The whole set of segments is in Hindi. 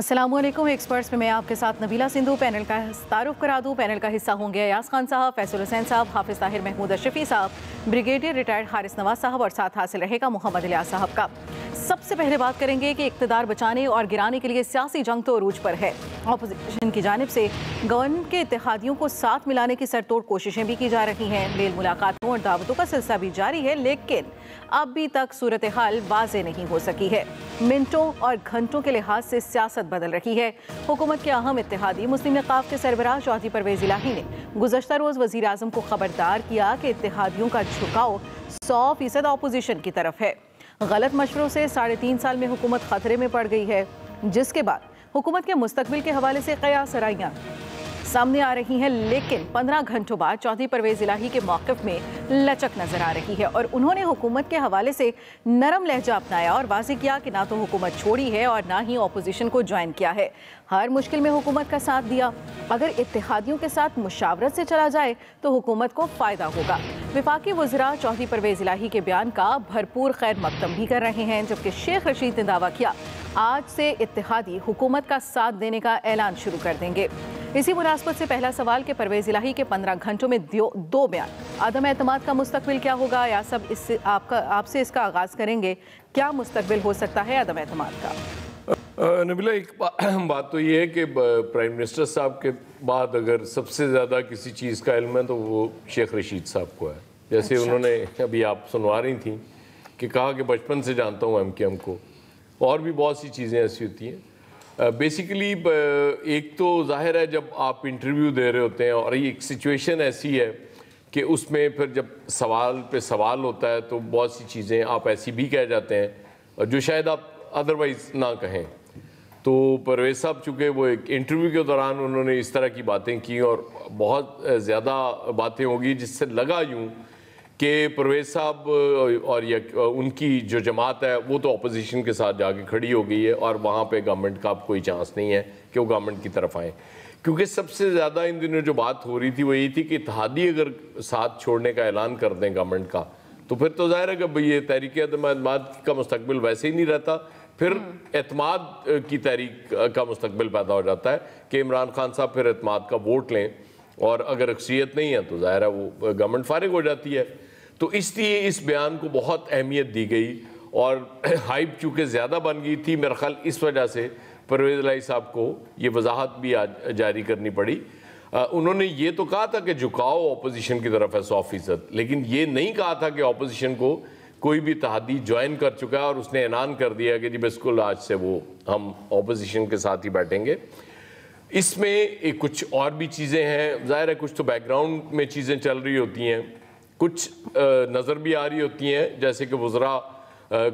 अस्सलामुअलैकुम एक्सपर्ट्स में मैं आपके साथ नबीला सिंधु। पैनल का तारुफ करा दूं। पैनल का हिस्सा होंगे अयाज खान साहब, फैसल हुसैन साहब, हाफिज ताहिर महमूद अशरफी साहब, ब्रिगेडियर रिटायर्ड हारिस नवाज साहब और साथ हासिल रहेगा मोहम्मद इलियास साहब का। सबसे पहले बात करेंगे कि इक़्तिदार बचाने और गिराने के लिए सियासी जंग तो अरूज पर है। अपोजिशन की जानिब से गवर्नमेंट के इत्तेहादियों को साथ मिलाने की सरतोड़ कोशिशें भी की जा रही हैं। मेल मुलाकातों और दावतों का सिलसिला भी जारी है, लेकिन अभी तक सूरत हाल वाज़ेह नहीं हो सकी है। मिनटों और घंटों के लिहाज से सियासत बदल रही है। हुकूमत के अहम इत्तेहादी मुस्लिम नकाफ के सरबराह चौधरी परवेज़ इलाही ने गुज़श्ता रोज़ वज़ीर आज़म को खबरदार किया कि इत्तेहादियों का झुकाव 100% अपोजिशन की तरफ है। गलत मशवरों से 3.5 साल में हुकूमत खतरे में पड़ गई है, जिसके बाद हुकूमत के मुस्तकबिल के हवाले से कयास राइयां सामने आ रही हैं। लेकिन 15 घंटों बाद चौधरी परवेज़ इलाही के मौक़िफ़ में लचक नजर आ रही है और उन्होंने हुकूमत के हवाले से नरम लहजा अपनाया और वाज़ेह किया कि ना तो हुकूमत छोड़ी है और ना ही अपोजिशन को ज्वाइन किया है। हर मुश्किल में हुकूमत का साथ दिया। अगर इत्तेहादियों के साथ मुशावरत से चला जाए तो हुकूमत को फ़ायदा होगा। वफाकी वज़रा चौधरी परवेज़ इलाही के बयान का भरपूर खैर मकदम भी कर रहे हैं, जबकि शेख रशीद ने दावा किया आज से इत्तेहादी हुकूमत का साथ देने का ऐलान शुरू कर देंगे। इसी मुनासबत से पहला सवाल कि परवेज़ इलाही के 15 घंटों में दो बयान, आदम एतमाद का मुस्तकबिल क्या होगा? या सब इससे आपसे इसका आगाज़ करेंगे। क्या मुस्तकबिल हो सकता है आदम एतमाद का? नबीला, एक बात तो ये है कि प्राइम मिनिस्टर साहब के बाद अगर सबसे ज़्यादा किसी चीज़ का इल्म है तो वो शेख रशीद साहब को है। जैसे उन्होंने अभी आप सुनवा रही थी कि कहा कि बचपन से जानता हूँ MKM को, और भी बहुत सी चीज़ें ऐसी होती हैं। बेसिकली एक तो जाहिर है जब आप इंटरव्यू दे रहे होते हैं और ये एक सिचुएशन ऐसी है कि उसमें फिर जब सवाल पे सवाल होता है तो बहुत सी चीज़ें आप ऐसी भी कह जाते हैं जो शायद आप अदरवाइज़ ना कहें। तो परवेज़ साहब चूँकि वो एक इंटरव्यू के दौरान उन्होंने इस तरह की बातें की और बहुत ज़्यादा बातें होगी जिससे लगा यूँ कि परवेज़ साहब और या उनकी जो जमात है वो तो अपोजिशन के साथ जाके खड़ी हो गई है और वहाँ पे गवर्नमेंट का कोई चांस नहीं है कि वो गवर्नमेंट की तरफ आए। क्योंकि सबसे ज़्यादा इन दिनों जो बात हो रही थी वो यही थी कि इत्तेहादी अगर साथ छोड़ने का ऐलान कर दें गवर्नमेंट का तो फिर तो ज़ाहिर है कि भाई ये तहरीक एतमाद का मुस्तकबिल वैसे ही नहीं रहता, फिर एतमाद की तहरीक का मुस्तकबिल पैदा हो जाता है कि इमरान खान साहब फिर एतमाद का वोट लें और अगर अक्सरियत नहीं है तो ज़ाहिर है वो गवर्नमेंट फारिग हो जाती है। तो इसलिए इस बयान को बहुत अहमियत दी गई और हाइप चूँकि ज़्यादा बन गई थी, मेरा ख्याल इस वजह से परवेज़ इलाही साहब को ये वजाहत भी आज जारी करनी पड़ी। उन्होंने ये तो कहा था कि झुकाव अपोजिशन की तरफ है 100%, लेकिन ये नहीं कहा था कि अपोजिशन को कोई भी इत्तेहादी ज्वाइन कर चुका है और उसने ऐलान कर दिया कि जी बिल्कुल आज से वो हम अपोजिशन के साथ ही बैठेंगे। इसमें कुछ और भी चीज़ें हैं, ज़ाहिर है कुछ तो बैकग्राउंड में चीज़ें चल रही होती हैं, कुछ नज़र भी आ रही होती हैं, जैसे कि वज़रा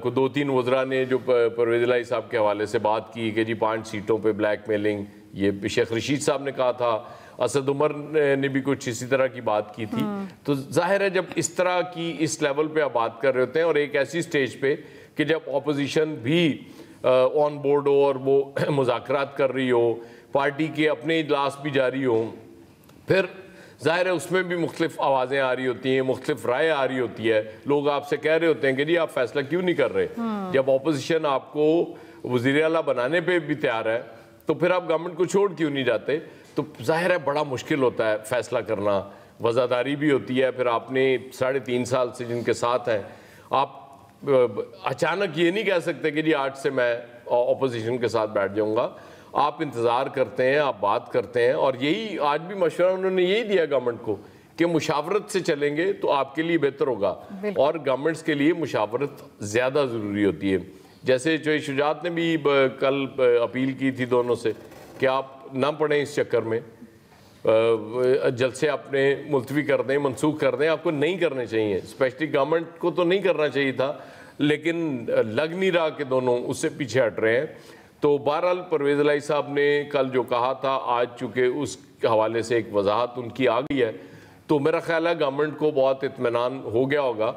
को 2-3 वज़रा ने जो परवेज़ इलाही साहब के हवाले से बात की कि जी 5 सीटों पे ब्लैकमेलिंग, ये शेख रशीद साहब ने कहा था, असद उमर ने भी कुछ इसी तरह की बात की थी। तो जाहिर है जब इस तरह की इस लेवल पे आप बात कर रहे होते हैं और एक ऐसी स्टेज पे कि जब अपोजिशन भी ऑन बोर्ड हो और वो मुज़ाकरात कर रही हो, पार्टी के अपने इजलास भी जारी हो, फिर ज़ाहिर है उसमें भी मुख्तलिफ आवाज़ें आ रही होती हैं, मुख्तलिफ राय आ रही होती है। लोग आपसे कह रहे होते हैं कि जी आप फैसला क्यों नहीं कर रहे? जब अपोजिशन आपको वज़ीर आला बनाने पे भी तैयार है तो फिर आप गवर्नमेंट को छोड़ क्यों नहीं जाते? तो जाहिर है बड़ा मुश्किल होता है फैसला करना, वज़ादारी भी होती है। फिर आपने 3.5 साल से जिनके साथ हैं, आप अचानक ये नहीं कह सकते कि जी आज से मैं अपोजिशन के साथ बैठ जाऊँगा। आप इंतज़ार करते हैं, आप बात करते हैं और यही आज भी मशवरा उन्होंने यही दिया गवर्नमेंट को कि मुशावरत से चलेंगे तो आपके लिए बेहतर होगा और गवर्नमेंट्स के लिए मुशावरत ज़्यादा ज़रूरी होती है। जैसे जो शुजात ने भी कल अपील की थी दोनों से कि आप ना पड़ें इस चक्कर में, जलसे अपने मुलतवी कर दें, मनसूख कर दें, आपको नहीं करने चाहिए। स्पेशली गवर्नमेंट को तो नहीं करना चाहिए था, लेकिन लग नहीं रहा कि दोनों उससे पीछे हट रहे हैं। तो बहरहाल परवेज़ इलाही साहब ने कल जो कहा था, आज चूँकि उस हवाले से एक वजाहत उनकी आ गई है तो मेरा ख्याल है गवर्नमेंट को बहुत इत्मीनान हो गया होगा।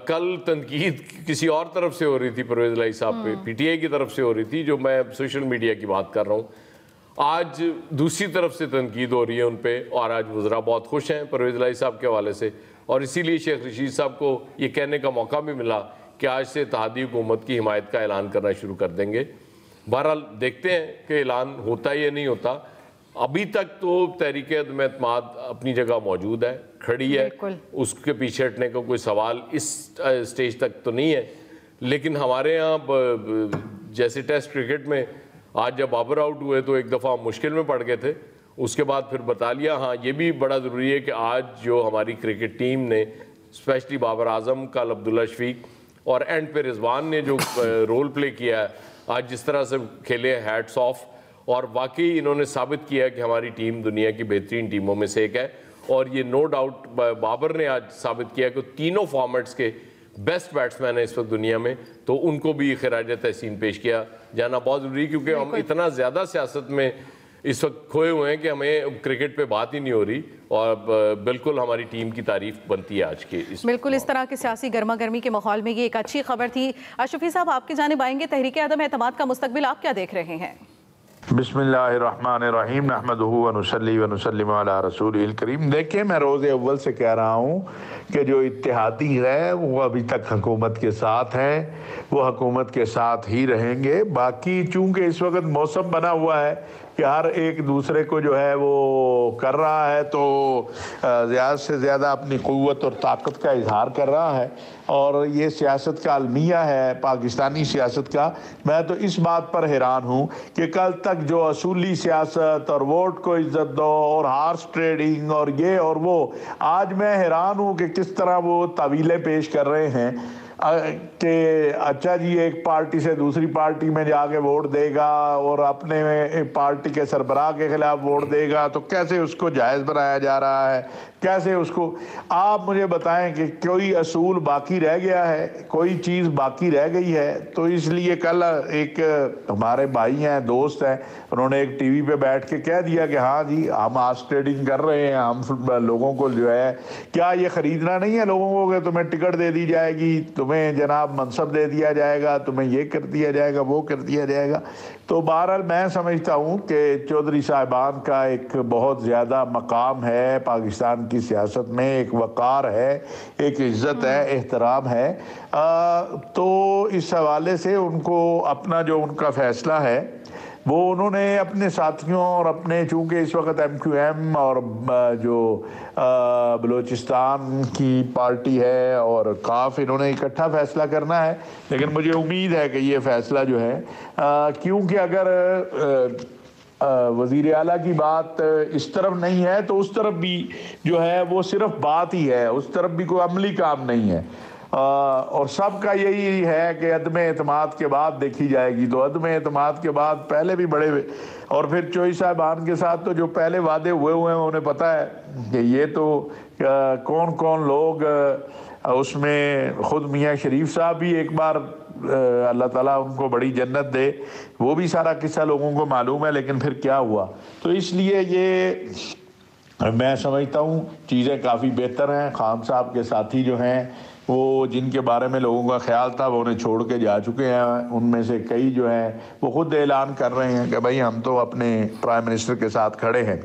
कल तनकीद किसी और तरफ से हो रही थी परवेज़ इलाही साहब पे, PTI की तरफ से हो रही थी, जो मैं सोशल मीडिया की बात कर रहा हूँ। आज दूसरी तरफ से तनकीद हो रही है उन पर और आज वज़रा बहुत खुश हैं परवेज़ इलाही साहब के हवाले से और इसीलिए शेख रशीद साहब को ये कहने का मौका भी मिला कि आज से इत्तेहादी हुकूमत की हिमायत का ऐलान करना शुरू कर देंगे। बहरहाल देखते हैं कि ऐलान होता है या नहीं होता। अभी तक तो तहरीक-ए-एतमाद अपनी जगह मौजूद है, खड़ी है, उसके पीछे हटने का कोई सवाल इस स्टेज तक तो नहीं है। लेकिन हमारे यहाँ जैसे टेस्ट क्रिकेट में आज जब बाबर आउट हुए तो एक दफ़ा मुश्किल में पड़ गए थे, उसके बाद फिर बता लिया। हाँ, ये भी बड़ा ज़रूरी है कि आज जो हमारी क्रिकेट टीम ने स्पेशली बाबर आजम, कल अब्दुल्ला शफीक और एंड पे रिजवान ने जो रोल प्ले किया है, आज जिस तरह से खेले, हैट्स ऑफ। और वाकई इन्होंने साबित किया कि हमारी टीम दुनिया की बेहतरीन टीमों में से एक है। और ये नो डाउट बाबर ने आज साबित किया कि तीनों फॉर्मेट्स के बेस्ट बैट्समैन है इस वक्त दुनिया में, तो उनको भी खिराज तहसीन पेश किया जाना बहुत ज़रूरी, क्योंकि हम इतना ज़्यादा सियासत में इस वक्त खोए हुए हैं कि हमें क्रिकेट पे बात ही नहीं हो रही। और बिल्कुल हमारी टीम की तारीफ बनती है आज के बिल्कुल इस तरह के सियासी गर्मा गर्मी के माहौल में ये एक अच्छी खबर थी। शफी साहब, आपकी जानिब आएंगे, तहरीक-ए-आदम-ए-एतमाद का मुस्तकबिल आप क्या देख रहे हैं? बिस्मिल्लाहिर्रहमानिर्रहीम, नहमदुहु व नुसल्ली व नुसल्लिमु अला रसूलिल करीम। देखिए, मैं रोज़े अव्वल से कह रहा हूँ कि जो इत्तेहादी है वो अभी तक हुकूमत के साथ हैं, वो हुकूमत के साथ ही रहेंगे। बाकी चूँकि इस वक्त मौसम बना हुआ है कि हर एक दूसरे को जो है वो कर रहा है, तो ज़्यादा से ज़्यादा अपनी क़ुव्वत और ताकत का इजहार कर रहा है। और ये सियासत का अलमिया है पाकिस्तानी सियासत का। मैं तो इस बात पर हैरान हूँ कि कल तक जो असूली सियासत और वोट को इज्जत दो और हार्स ट्रेडिंग और ये और वो, आज मैं हैरान हूँ कि किस तरह वो तवीलें पेश कर रहे हैं कि अच्छा जी, एक पार्टी से दूसरी पार्टी में जाके वोट देगा और अपने पार्टी के सरबराह के खिलाफ वोट देगा, तो कैसे उसको जायज़ बनाया जा रहा है, कैसे उसको। आप मुझे बताएं कि कोई असूल बाकी रह गया है, कोई चीज़ बाकी रह गई है? तो इसलिए कल एक हमारे भाई हैं, दोस्त हैं, उन्होंने एक टीवी पे बैठ के कह दिया कि हाँ जी, हम आज ट्रेडिंग कर रहे हैं, हम लोगों को जो है, क्या ये ख़रीदना नहीं है लोगों को कि तुम्हें टिकट दे दी जाएगी, तुम्हें जनाब मनसब दे दिया जाएगा, तुम्हें ये कर दिया जाएगा, वो कर दिया जाएगा। तो बहरहाल मैं समझता हूँ कि चौधरी साहिबान का एक बहुत ज़्यादा मकाम है पाकिस्तान की सियासत में, एक वक़ार है, एक इज़्ज़त है, एहतराम है। तो इस हवाले से उनको अपना जो उनका फ़ैसला है वो उन्होंने अपने साथियों और अपने, चूँकि इस वक्त MQM और जो बलूचिस्तान की पार्टी है और काफ, इन्होंने इकट्ठा फ़ैसला करना है। लेकिन मुझे उम्मीद है कि ये फ़ैसला जो है, क्योंकि अगर वज़ीर आला की बात इस तरफ नहीं है तो उस तरफ भी जो है वो सिर्फ बात ही है, उस तरफ भी कोई अमली काम नहीं है। और सबका यही है कि अदम एतमाद के बाद देखी जाएगी। तो अदम एतमाद के बाद पहले भी बड़े, और फिर चौधरी साहिबान के साथ तो जो पहले वादे हुए हैं उन्हें पता है कि ये तो कौन कौन लोग उसमें, ख़ुद मियाँ शरीफ साहब भी एक बार, अल्लाह ताला उनको बड़ी जन्नत दे, वो भी सारा किस्सा लोगों को मालूम है। लेकिन फिर क्या हुआ, तो इसलिए ये मैं समझता हूँ चीज़ें काफ़ी बेहतर हैं। खान साहब के साथी जो हैं वो, जिनके बारे में लोगों का ख्याल था, वो उन्हें छोड़ के जा चुके हैं। उनमें से कई जो हैं वो खुद ऐलान कर रहे हैं कि भाई हम तो अपने प्राइम मिनिस्टर के साथ खड़े हैं।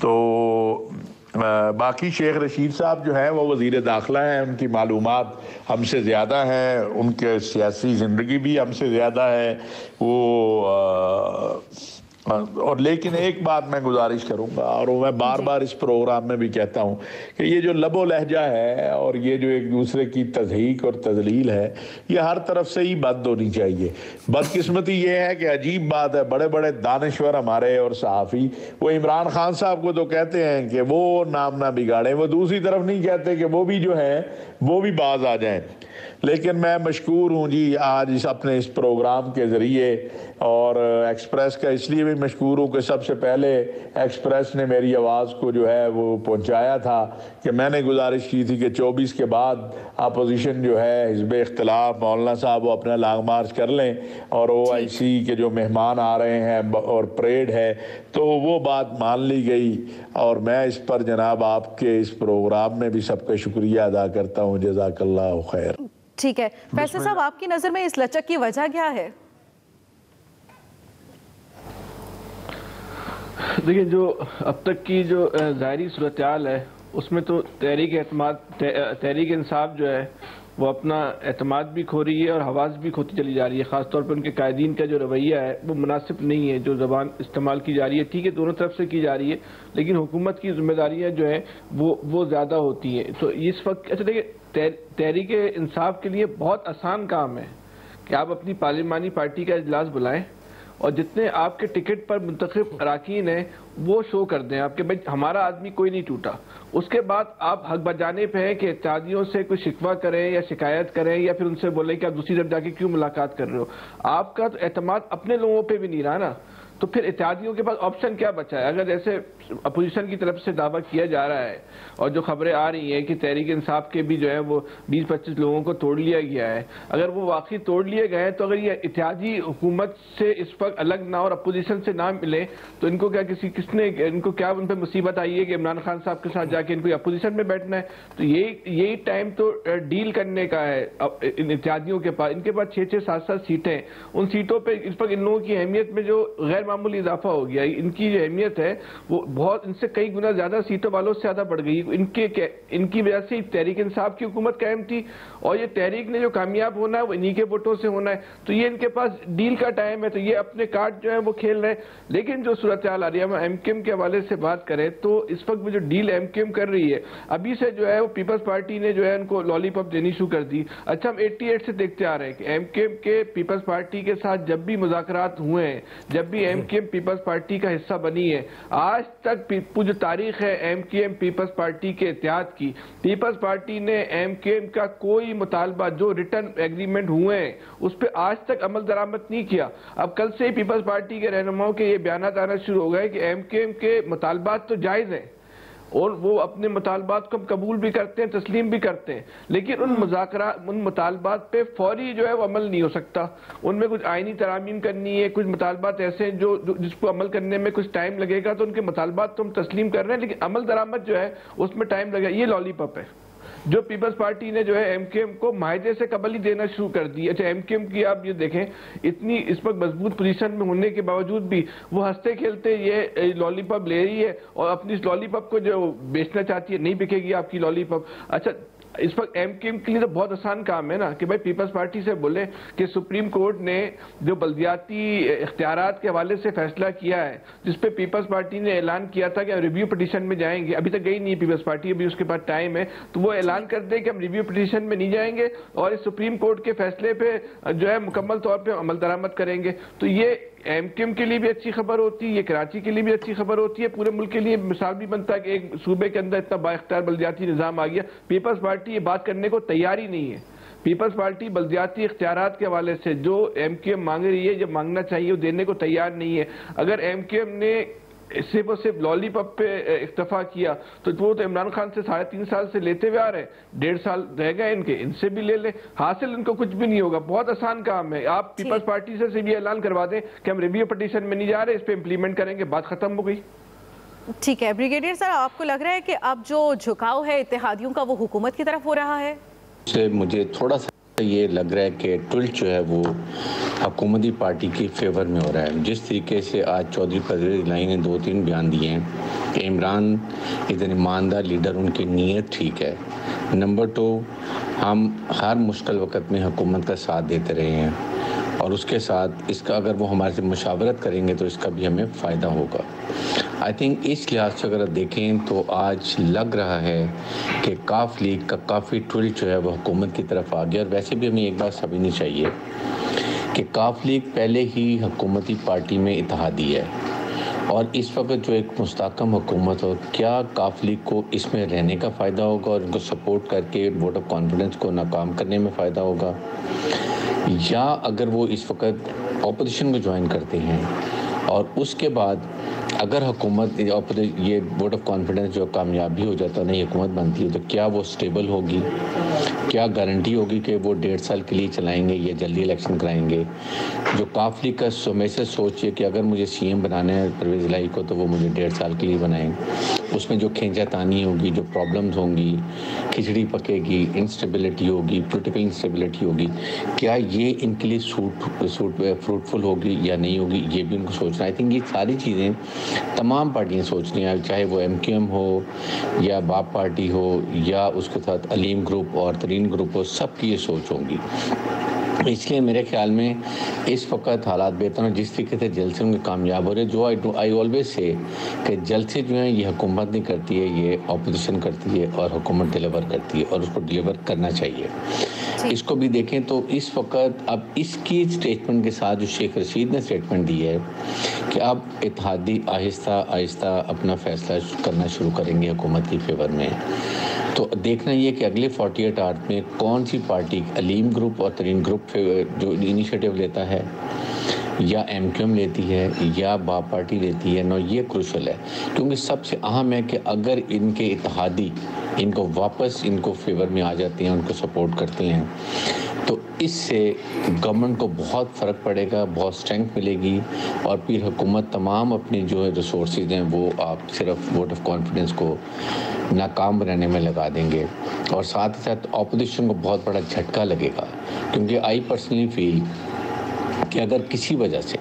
तो बाकी शेख रशीद साहब जो हैं वो वज़ीर दाखिला हैं, उनकी मालूमात हमसे ज़्यादा है, उनके सियासी ज़िंदगी भी हमसे ज़्यादा है वो। और लेकिन एक बात मैं गुजारिश करूंगा, और मैं बार बार इस प्रोग्राम में भी कहता हूं कि ये जो लबो लहजा है और ये जो एक दूसरे की तज़हीक और तज़लील है, ये हर तरफ से ही बंद होनी चाहिए। बदकिस्मती ये है कि अजीब बात है, बड़े बड़े दानिश्वर हमारे और सहाफ़ी, वो इमरान खान साहब को तो कहते हैं कि वो नाम ना बिगाड़े, वो दूसरी तरफ नहीं कहते कि वो भी जो है वो भी बाज आ जाएं। लेकिन मैं मशकूर हूँ जी आज इस प्रोग्राम के ज़रिए, और एक्सप्रेस का इसलिए भी मशकूर हूँ कि सबसे पहले एक्सप्रेस ने मेरी आवाज़ को जो है वो पहुँचाया था कि मैंने गुजारिश की थी कि 24 के बाद अपोजिशन जो है, हिज़्ब इख्तिलाफ, मौलाना साहब वो अपना लॉन्ग मार्च कर लें, और OIC के जो मेहमान आ रहे हैं और परेड है, तो वो बात मान ली गई। और मैं इस पर जनाब आपके इस प्रोग्राम में भी सबका शुक्रिया अदा करता हूँ। जज़ाकल्लाहु खैर। ठीक है फैसल साहब, आपकी नज़र में इस लचक की वजह क्या है? देखिए, जो अब तक की जो ज़ाहिरी सूरत हाल है उसमें तो तहरीक इंसाफ जो है वो अपना एतमाद भी खो रही है और हवास भी खोती चली जा रही है। ख़ासतौर पर उनके कायदीन का जो रवैया है वो मुनासिब नहीं है, जो ज़बान इस्तेमाल की जा रही है, ठीक है दोनों तरफ से की जा रही है, लेकिन हुकूमत की जिम्मेदारियाँ जो हैं वो ज़्यादा होती हैं। तो इस वक्त अच्छा देखिए, तहरीक इंसाफ के लिए बहुत आसान काम है कि आप अपनी पार्लिमानी पार्टी का इजलास बुलाएं और जितने आपके टिकट पर मुंतखब अराकीन हैं वो शो कर दें आपके, भाई हमारा आदमी कोई नहीं टूटा। उसके बाद आप हक बजाने पे हैं कि इत्तेहादियों से कोई शिकवा करें या शिकायत करें या फिर उनसे बोले कि आप दूसरी तरफ जाके क्यों मुलाकात कर रहे हो। आपका तो एतमाद अपने लोगों पे भी नहीं रहा ना, तो फिर इत्तेहादियों के पास ऑप्शन क्या बचा है? अगर जैसे अपोजिशन की तरफ से दावा किया जा रहा है और जो खबरें आ रही हैं कि तहरीक इंसाफ के भी जो है वो 20-25 लोगों को तोड़ लिया गया है, अगर वो वाकई तोड़ लिए गए हैं तो अगर ये इत्तेहादी हुकूमत से इस वक्त अलग ना और अपोजिशन से ना मिले तो इनको क्या इनको क्या उन पर मुसीबत आई है कि इमरान खान साहब के साथ जाके इनको अपोजिशन में बैठना है? तो यही टाइम तो डील करने का है इन इत्तेहादियों के पास। इनके पास 6-6, 7-7 सीटें, उन सीटों पर इस वक्त इन लोगों की अहमियत में जो गैर मामूली इजाफा हो गया। इनकी जो अहमियत है वो बहुत इनसे कई गुना ज्यादा सीटों वालों से ज्यादा बढ़ गई। इनकी वजह से तहरीक इंसाफ की हुकूमत कायम थी और ये तहरीक ने जो कामयाब होना है वो इन्हीं के वोटों से होना है। तो ये इनके पास डील का टाइम है, तो ये अपने कार्ड जो है वो खेल रहे हैं। लेकिन जो सूरत हाल आ रही है, हम एमकेएम के हवाले से बात करें तो इस वक्त वो जो डील एमकेएम कर रही है अभी से जो है वो पीपल्स पार्टी ने जो है उनको लॉलीपॉप देनी शुरू कर दी। अच्छा, हम 88 से देखते आ रहे हैं कि एमकेएम के पीपल्स पार्टी के साथ जब भी मुज़ाकरात हुए हैं, जब भी एमकेएम पीपल्स पार्टी का हिस्सा बनी है, आज तक जो तारीख है एमकेएम पीपल्स पार्टी के इत्तेहाद की, पीपल्स पार्टी ने एमकेएम का कोई मुतालबा जो रिटर्न एग्रीमेंट हुए हैं उस पर आज तक अमल दरामद नहीं किया। अब कल से ही पीपल्स पार्टी के रहनुमाओं के ये बयान आना शुरू हो गए कि एमकेएम के मुतालबात तो जायज हैं और वो अपने मुतालबात को कबूल भी करते हैं, तस्लीम भी करते हैं, लेकिन उन मुतालबात पे फौरी जो है वो अमल नहीं हो सकता। उनमें कुछ आईनी तरामीम करनी है, कुछ मुतालबात ऐसे हैं जो जिसको अमल करने में कुछ टाइम लगेगा, तो उनके मुतालबात तो हम तस्लीम कर रहे हैं लेकिन अमल दरामद जो है उसमें टाइम लगेगा। ये लॉलीपॉप है जो पीपल्स पार्टी ने जो है एमकेएम को माहिदे से कबल ही देना शुरू कर दी। अच्छा, एमकेएम की आप ये देखें, इतनी इस वक्त मजबूत पोजीशन में होने के बावजूद भी वो हंसते खेलते ये लॉलीपॉप ले रही है और अपनी इस लॉलीपॉप को जो बेचना चाहती है, नहीं बिकेगी आपकी लॉलीपॉप। अच्छा, इस वक्त एमकेएम के लिए तो बहुत आसान काम है ना कि भाई पीपल्स पार्टी से बोले कि सुप्रीम कोर्ट ने जो बल्दियाती इख्तियारात के हवाले से फैसला किया है, जिसपे पीपल्स पार्टी ने ऐलान किया था कि हम रिव्यू पिटीशन में जाएंगे, अभी तक गई नहीं है पीपल्स पार्टी, अभी उसके पास टाइम है, तो वो ऐलान कर दे कि हम रिव्यू पिटीशन में नहीं जाएंगे और इस सुप्रीम कोर्ट के फैसले पे जो है मुकम्मल तौर पर अमल दरामद करेंगे। तो ये एमकेएम के लिए भी अच्छी खबर होती है, ये कराची के लिए भी अच्छी खबर होती है, पूरे मुल्क के लिए मिसाल भी बनता है कि एक सूबे के अंदर इतना बाइख्तियार बल्दियाती निज़ाम आ गया। पीपल्स पार्टी ये बात करने को तैयार ही नहीं है। पीपल्स पार्टी बल्दियाती इख्तियारात के हवाले से जो एमकेएम मांग रही है, जो मांगना चाहिए वो देने को तैयार नहीं है। अगर एमकेएम ने सिर्फ और सिर्फ लॉलीपॉप पे इक्तफा किया तो वो तो इमरान खान से 3.5 साल से लेते हुए आ रहे हैं, 1.5 साल रह गए इनके, इनसे भी ले ले, हासिल इनको कुछ भी नहीं होगा। बहुत आसान काम है, आप पीपल्स पार्टी से भी ऐलान करवा दें कि हम रिव्यू पिटीशन में नहीं जा रहे, इस पे इम्प्लीमेंट करेंगे, बात खत्म हो गई। ठीक है ब्रिगेडियर साहब, आपको लग रहा है कि अब जो झुकाव है इत्तेहादियों का वो हुकूमत की तरफ हो रहा है? मुझे थोड़ा सा ये लग रहा है कि ट्विल्ट जो है वो हुकूमती पार्टी की फेवर में हो रहा है। जिस तरीके से आज चौधरी परवेज़ इलाही ने 2-3 बयान दिए हैं कि इमरान इतने ईमानदार लीडर, उनकी नीयत ठीक है। नंबर 2, हम हर मुश्किल वक्त में हुकूमत का साथ देते रहे हैं और उसके साथ इसका अगर वो हमारे से मुशावरत करेंगे तो इसका भी हमें फ़ायदा होगा। आई थिंक इस लिहाज से अगर देखें तो आज लग रहा है कि काफ लीग का काफ़ी ट्विल्ट जो है वो हुकूमत की तरफ आ गया। और वैसे भी हमें एक बात समझनी चाहिए कि काफ लीग पहले ही हुकूमती पार्टी में इत्तेहादी है और इस वक्त जो एक मुस्तहकम हुकूमत हो, क्या काफ लीग को इसमें रहने का फ़ायदा होगा और उनको सपोर्ट करके वोट ऑफ कॉन्फिडेंस को नाकाम करने में फ़ायदा होगा, या अगर वो इस वक्त अपोजिशन को ज्वाइन करते हैं और उसके बाद अगर हुकूमत ये वोट ऑफ कॉन्फिडेंस जो कामयाबी हो जाता है, नई हुकूमत बनती है, तो क्या वो स्टेबल होगी? क्या गारंटी होगी कि वो 1.5 साल के लिए चलाएंगे या जल्दी इलेक्शन कराएंगे? जो काफ लीग का मैसेज सोचिए कि अगर मुझे सीएम बनाना है परवेज़ इलाही को तो वो मुझे 1.5 साल के लिए बनाएंगे। उसमें जो खींचातानी होगी, जो प्रॉब्लम्स होंगी, खिचड़ी पकेगी, इंस्टेबिलिटी होगी, पॉलिटिकल इंस्टेबिलिटी होगी, क्या ये इनके लिए फ्रूटफुल होगी या नहीं होगी, ये भी उनको सोचना। आई थिंक ये सारी चीज़ें तमाम पार्टियाँ सोच रही हैं, चाहे वो MQM हो या बाप पार्टी हो या उसके साथ अलीम ग्रुप और तरीन ग्रुप हो, सबकी ये सोच होगी। इसलिए मेरे ख्याल में इस वक्त हालात बेहतर हैं। जिस तरीके से जलसे उनके कामयाब हो रहे, जो आई ऑलवेज से कि जलसे जो हैं ये हुकूमत नहीं करती है, ये ऑपोजिशन करती है और हुकूमत डिलीवर करती है और उसको डिलीवर करना चाहिए। इसको भी देखें तो इस वक्त अब इसकी स्टेटमेंट के साथ जो शेख रशीद ने स्टेटमेंट दी है कि अब इत्तेहादी आहिस्ता आहिस्ता अपना फैसला करना शुरू करेंगे हुकूमत की फेवर में, तो देखना ये कि अगले 48 आवर्स में कौन सी पार्टी, अलीम ग्रुप और तरीन ग्रुप जो इनिशिएटिव लेता है या MQM लेती है या बाप पार्टी लेती है ना, ये क्रूशल है। क्योंकि सबसे अहम है कि अगर इनके इत्तेहादी इनको वापस इनको फेवर में आ जाते हैं, उनको सपोर्ट करते हैं, तो इससे गवर्नमेंट को बहुत फ़र्क पड़ेगा, बहुत स्ट्रेंथ मिलेगी और फिर हुकूमत तमाम अपनी जो है रिसोर्सेज हैं वो आप सिर्फ वोट ऑफ कॉन्फिडेंस को नाकाम बनाने में लगा देंगे और साथ ही साथ अपोजिशन को बहुत बड़ा झटका लगेगा। क्योंकि आई पर्सनली फील कि अगर किसी वजह से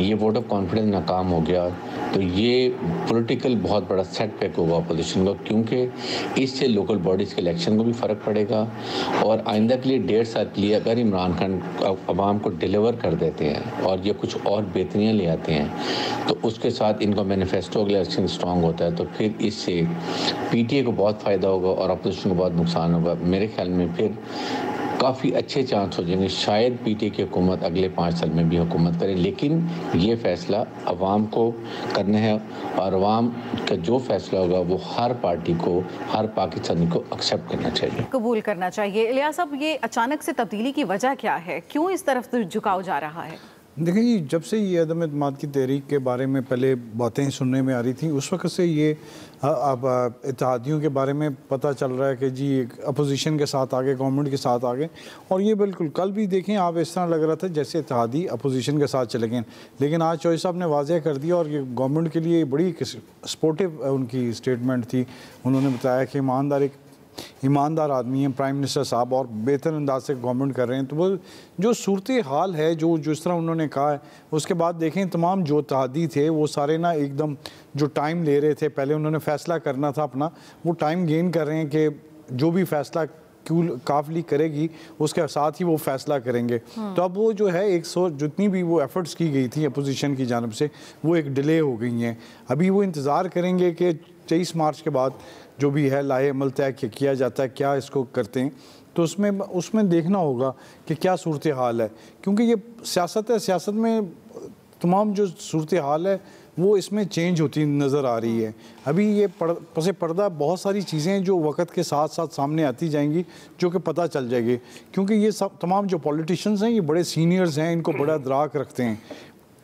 ये वोट ऑफ कॉन्फिडेंस नाकाम हो गया तो ये पॉलिटिकल बहुत बड़ा सेटबैक होगा अपोजिशन का, क्योंकि इससे लोकल बॉडीज़ के इलेक्शन को भी फ़र्क पड़ेगा और आइंदा के लिए 1.5 साल के लिए अगर इमरान खान अवाम को डिलीवर कर देते हैं और ये कुछ और बेहतरियाँ ले आते हैं तो उसके साथ इनका मैनिफेस्टो अगले इलेक्शन स्ट्रॉन्ग होता है, तो फिर इससे PTA को बहुत फ़ायदा होगा और अपोजिशन को बहुत नुकसान होगा। मेरे ख्याल में फिर काफ़ी अच्छे चांस हो जाएंगे, शायद PTA की हुकूमत अगले 5 साल में भी हुकूमत करे, लेकिन ये फ़ैसला अवाम को करना है और अवाम का जो फैसला होगा वो हर पार्टी को, हर पाकिस्तानी को एक्सेप्ट करना चाहिए, कबूल करना चाहिए। इलियास साहब, ये अचानक से तब्दीली की वजह क्या है, क्यों इस तरफ झुकाव जा रहा है? देखिए, जब से ये अदम एतमाद की तहरीक के बारे में पहले बातें सुनने में आ रही थी, उस वक्त से ये अब इत्तेहादियों के बारे में पता चल रहा है कि जी अपोजिशन के साथ आगे, गवर्नमेंट के साथ आगे, और ये बिल्कुल कल भी देखें आप इस तरह लग रहा था जैसे इत्तेहादी अपोजिशन के साथ चले गए, लेकिन आज चौधरी साहब ने वाज़ेह कर दिया और ये गवर्नमेंट के लिए बड़ी सपोर्टिव उनकी स्टेटमेंट थी। उन्होंने बताया कि ईमानदार आदमी हैं प्राइम मिनिस्टर साहब और बेहतर अंदाज से गवर्नमेंट कर रहे हैं। तो वो जो सूरत हाल है जो जिस तरह उन्होंने कहा है, उसके बाद देखें तमाम जो इत्तेहादी थे वो सारे ना एकदम जो टाइम ले रहे थे, पहले उन्होंने फ़ैसला करना था अपना, वो टाइम गेन कर रहे हैं कि जो भी फ़ैसला काफ लीग करेगी उसके साथ ही वो फैसला करेंगे। तो अब वो जो है जितनी भी वो एफर्ट्स की गई थी अपोजिशन की जानब से वो एक डिले हो गई हैं। अभी वो इंतज़ार करेंगे कि 23 मार्च के बाद जो भी है लाहे अमल तय किया जाता है, क्या इसको करते हैं, तो उसमें देखना होगा कि क्या सूरत हाल है, क्योंकि ये सियासत है, सियासत में तमाम जो सूरत हाल है वो इसमें चेंज होती नज़र आ रही है। अभी ये पसे पर्दा बहुत सारी चीज़ें जो वक्त के साथ साथ सामने आती जाएंगी जो कि पता चल जाएगी, क्योंकि ये सब तमाम जो पॉलिटिशियंस हैं ये बड़े सीनियर्स हैं, इनको बड़ा दराक रखते हैं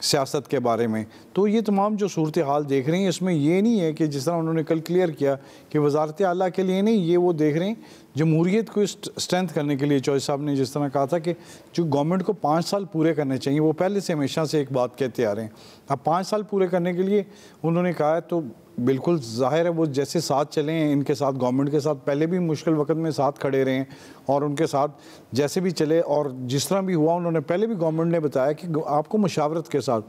सियासत के बारे में। तो ये तमाम जो सूरत हाल देख रहे हैं इसमें ये नहीं है कि जिस तरह उन्होंने कल क्लियर किया कि वजारत आला के लिए नहीं, ये वो देख रहे हैं जमहूरियत को स्ट्रेंथ करने के लिए। चौधरी साहब ने जिस तरह कहा था कि जो गवर्नमेंट को 5 साल पूरे करने चाहिए, वो पहले से हमेशा से एक बात कहते आ रहे हैं। अब 5 साल पूरे करने के लिए उन्होंने कहा है तो बिल्कुल जाहिर है वो जैसे साथ चले हैं इनके साथ, गवर्नमेंट के साथ पहले भी मुश्किल वक्त में साथ खड़े रहे हैं और उनके साथ जैसे भी चले और जिस तरह भी हुआ, उन्होंने पहले भी गवर्नमेंट ने बताया कि आपको मुशावरत के साथ,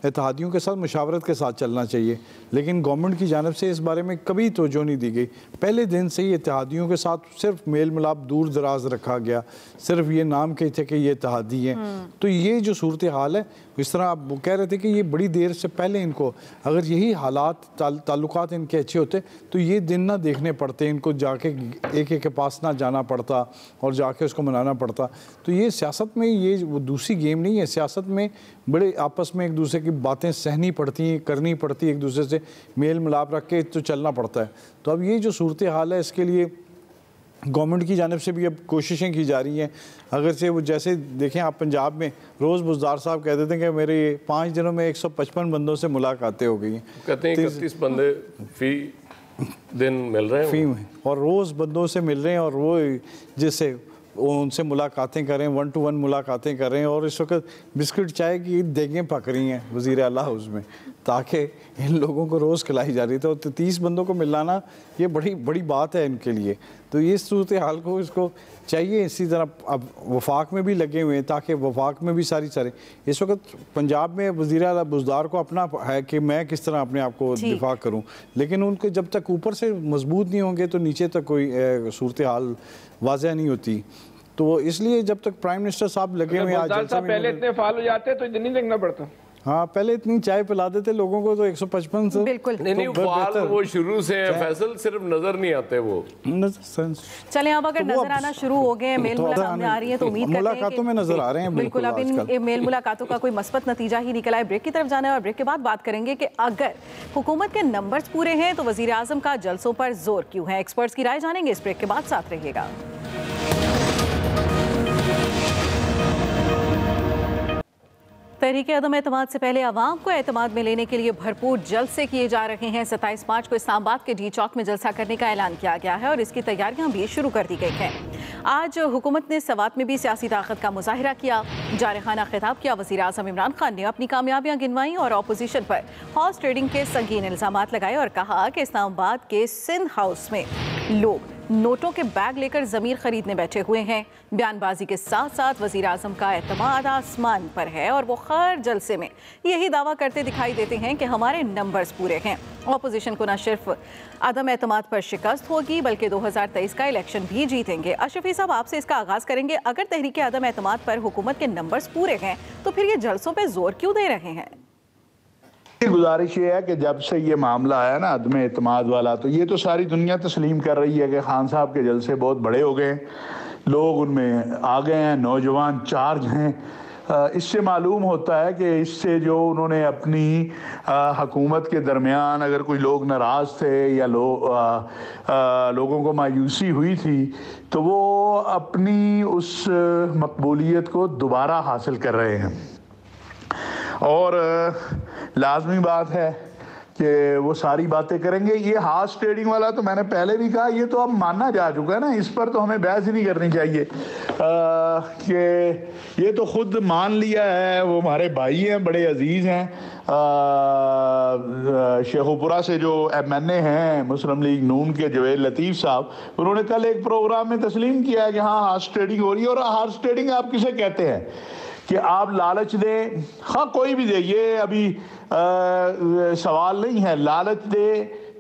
इत्तेहादियों के साथ मुशावरत के साथ चलना चाहिए, लेकिन गवर्नमेंट की जानिब से इस बारे में कभी तवज्जो नहीं दी गई। पहले दिन से ही इत्तेहादियों के साथ सिर्फ मेल मिलाप दूर दराज रखा गया, सिर्फ ये नाम के थे कि ये इत्तेहादी हैं। तो ये जो सूरत हाल है, इस तरह आप वो कह रहे थे कि ये बड़ी देर से पहले इनको अगर यही हालात ताल्लुकात इनके अच्छे होते तो ये दिन ना देखने पड़ते, इनको जाके एक के पास ना जाना पड़ता और जाके उसको मनाना पड़ता। तो ये सियासत में ये वो दूसरी गेम नहीं है, सियासत में बड़े आपस में एक दूसरे की बातें सहनी पड़ती हैं, करनी पड़ती है, एक दूसरे से मेल मिलाप रख के तो चलना पड़ता है। तो अब ये जो सूरत हाल है इसके लिए गवर्नमेंट की जानिब से भी अब कोशिशें की जा रही हैं। अगर से वो जैसे देखें आप पंजाब में रोज़ बुज़दार साहब कहते थे कि मेरे 5 दिनों में 155 बंदों से मुलाकातें हो गई हैं, कहते हैं 31 बंदे फी दिन मिल रहे हैं फी में, और रोज़ बंदों से मिल रहे हैं और वो जिससे उनसे मुलाकातें करें, 1-to-1 मुलाकातें कर रहे हैं और इस वक्त बिस्किट चाय की देगें पक रही हैं वज़ीर आला हाउस में। ताकि इन लोगों को रोज़ खिलाई जा रही थी, और 30 बंदों को मिलाना ये बड़ी बड़ी बात है इनके लिए। तो ये सूरत हाल को इसको चाहिए इसी तरह अब वफाक में भी लगे हुए हैं, ताकि वफाक में भी सारे इस वक्त पंजाब में वज़ीर आला बुज़दार को अपना है कि मैं किस तरह अपने आप को दिफा करूं, लेकिन उनके जब तक ऊपर से मजबूत नहीं होंगे तो नीचे तक कोई सूरत हाल वाज़ह नहीं होती। तो इसलिए जब तक प्राइम मिनिस्टर साहब लगे हुए आज पहले इतने फाल हो जाते तो नहीं देखना पड़ता। हाँ, पहले इतनी चाय पिला देते लोगों को तो 155 से बिल्कुल नहीं फाल वो शुरू से है फैसल, सिर्फ नजर नहीं आते वो। चले अब अगर नजर आना शुरू हो गए, मेल मुलाकात सामने आ रही है तो उम्मीद करते हैं मुलाकातों में नजर आ रहे हैं। बिल्कुल अब इन मेल मुलाकातों का कोई मस्बत नतीजा ही निकला है। ब्रेक की तरफ जाना है और ब्रेक के बाद बात करेंगे कि अगर हुकूमत के नंबर्स पूरे हैं तो वजीर आजम का जलसों पर जोर क्यों है। एक्सपर्ट्स की राय जानेंगे इस ब्रेक के बाद, साथ रहिएगा। तहरीक अदम एतमाद से पहले अवाम को एतमाद में लेने के लिए भरपूर जलसे किए जा रहे हैं। 27 मार्च को इस्लामाबाद के डी चौक में जलसा करने का ऐलान किया गया है और इसकी तैयारियां भी शुरू कर दी गई हैं। आज हुकूमत ने सवात में भी सियासी ताकत का मुजाहिरा किया, जारखाना खिताब किया। वज़ीर आज़म इमरान खान ने अपनी कामयाबियां गिनवाई और अपोजिशन पर हॉर्स ट्रेडिंग के संगीन इल्ज़ामात लगाए और कहा कि इस्लामाबाद के सिंध हाउस में लोग नोटों के बैग लेकर ज़मीर खरीदने बैठे हुए हैं। बयानबाजी के साथ साथ वज़ीर आज़म का एतमाद आसमान पर है और वो हर जलसे में यही दावा करते दिखाई देते हैं कि हमारे नंबर्स पूरे हैं। अपोजिशन को न सिर्फ अदम एतमाद पर शिकस्त होगी बल्कि 2023 का इलेक्शन भी जीतेंगे। अशरफी साहब, आपसे इसका आगाज़ करेंगे। अगर तहरीक अदम एतमाद पर हुकूमत के नंबर्स पूरे हैं तो फिर ये जलसों पर जोर क्यों दे रहे हैं? गुजारिश ये है कि जब से ये मामला आया ना अदम एतमाद वाला, तो ये तो सारी दुनिया तस्लीम कर रही है कि खान साहब के जलसे बहुत बड़े हो गए, लोग उनमें आ गए हैं, नौजवान चार्ज हैं। इससे मालूम होता है कि इससे जो उन्होंने अपनी हुकूमत के दरमियान अगर कोई लोग नाराज़ थे या लोगों को मायूसी हुई थी तो वो अपनी उस मकबूलियत को दोबारा हासिल कर रहे हैं। और लाजमी बात है कि वो सारी बातें करेंगे। ये हार्स ट्रेडिंग वाला तो मैंने पहले भी कहा, ये तो अब माना जा चुका है ना, इस पर तो हमें बहस ही नहीं करनी चाहिए कि ये तो खुद मान लिया है। वो हमारे भाई हैं, बड़े अजीज़ हैं। शेखुपुरा से जो MNA हैं मुस्लिम लीग नून के जवेद लतीफ़ साहब, उन्होंने कल एक प्रोग्राम में तस्लीम किया है कि हाँ हार्स ट्रेडिंग हो रही है। और हार्स ट्रेडिंग आप किसे कहते हैं कि आप लालच दें, हाँ कोई भी दे, ये अभी सवाल नहीं है। लालच दे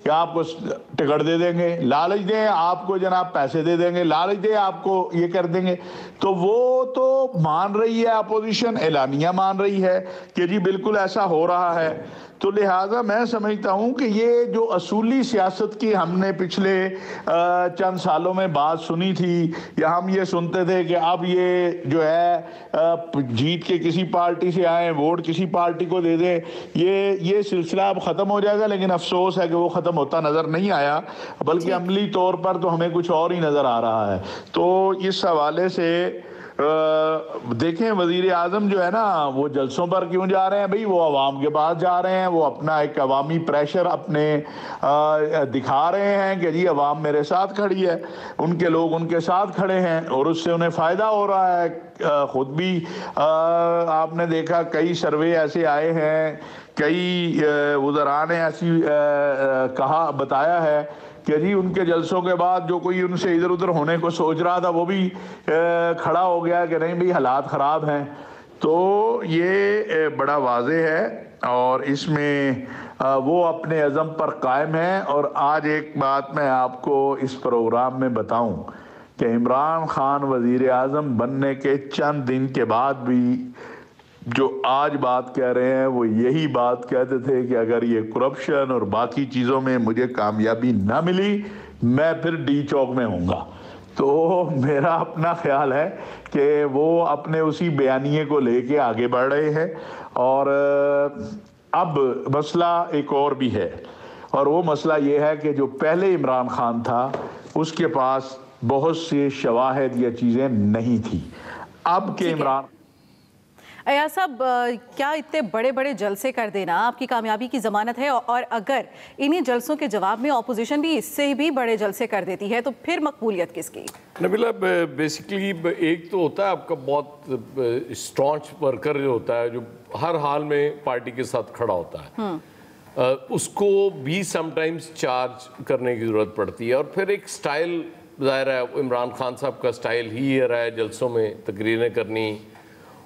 कि आपको टिकट दे देंगे, लालच दें आपको जनाब पैसे दे देंगे, लालच दें आपको ये कर देंगे, तो वो तो मान रही है अपोजिशन, एलानिया मान रही है कि जी बिल्कुल ऐसा हो रहा है। तो लिहाजा मैं समझता हूँ कि ये जो असूली सियासत की हमने पिछले चंद सालों में बात सुनी थी, या हम ये सुनते थे कि अब ये जो है जीत के किसी पार्टी से आए, वोट किसी पार्टी को दे दें, ये सिलसिला अब ख़त्म हो जाएगा। लेकिन अफसोस है कि वो ख़त्म होता नज़र नहीं आया, बल्कि अमली तौर पर तो हमें कुछ और ही नज़र आ रहा है। तो इस हवाले से देखें, वजीर आजम जो है ना वो जलसों पर क्यों जा रहे हैं भाई? वो अवाम के पास जा रहे हैं, वो अपना एक अवामी प्रेशर अपने दिखा रहे हैं कि जी अवाम मेरे साथ खड़ी है, उनके लोग उनके साथ खड़े हैं और उससे उन्हें फ़ायदा हो रहा है। खुद भी आपने देखा कई सर्वे ऐसे आए हैं, कई वज़रा ने ऐसी बताया है कि जी उनके जलसों के बाद जो कोई उनसे इधर उधर होने को सोच रहा था वो भी खड़ा हो गया कि नहीं भाई हालात ख़राब हैं। तो ये बड़ा वाज़ेह है और इसमें वो अपने अज़म पर कायम है। और आज एक बात मैं आपको इस प्रोग्राम में बताऊं कि इमरान खान वज़ीर आज़म बनने के चंद दिन के बाद भी जो आज बात कह रहे हैं वो यही बात कहते थे कि अगर ये करप्शन और बाकी चीज़ों में मुझे कामयाबी ना मिली मैं फिर डी चौक में होऊंगा। तो मेरा अपना ख्याल है कि वो अपने उसी बयानिए को लेके आगे बढ़ रहे हैं। और अब मसला एक और भी है, और वो मसला ये है कि जो पहले इमरान खान था उसके पास बहुत से शवाहिद या चीज़ें नहीं थी। अब के इमरान अयाज साहब, क्या इतने बड़े बड़े जलसे कर देना आपकी कामयाबी की ज़मानत है? और अगर इन्हीं जलसों के जवाब में अपोजिशन भी इससे भी बड़े जलसे कर देती है तो फिर मकबूलियत किसकी? नबीला, बेसिकली एक तो होता है आपका बहुत स्ट्रॉन्च वर्कर जो होता है, जो हर हाल में पार्टी के साथ खड़ा होता है। उसको भी समटाइम्स चार्ज करने की ज़रूरत पड़ती है। और फिर एक स्टाइल, ज़ाहिर है इमरान खान साहब का स्टाइल ही ये रहा है जलसों में तकरीरें करनी,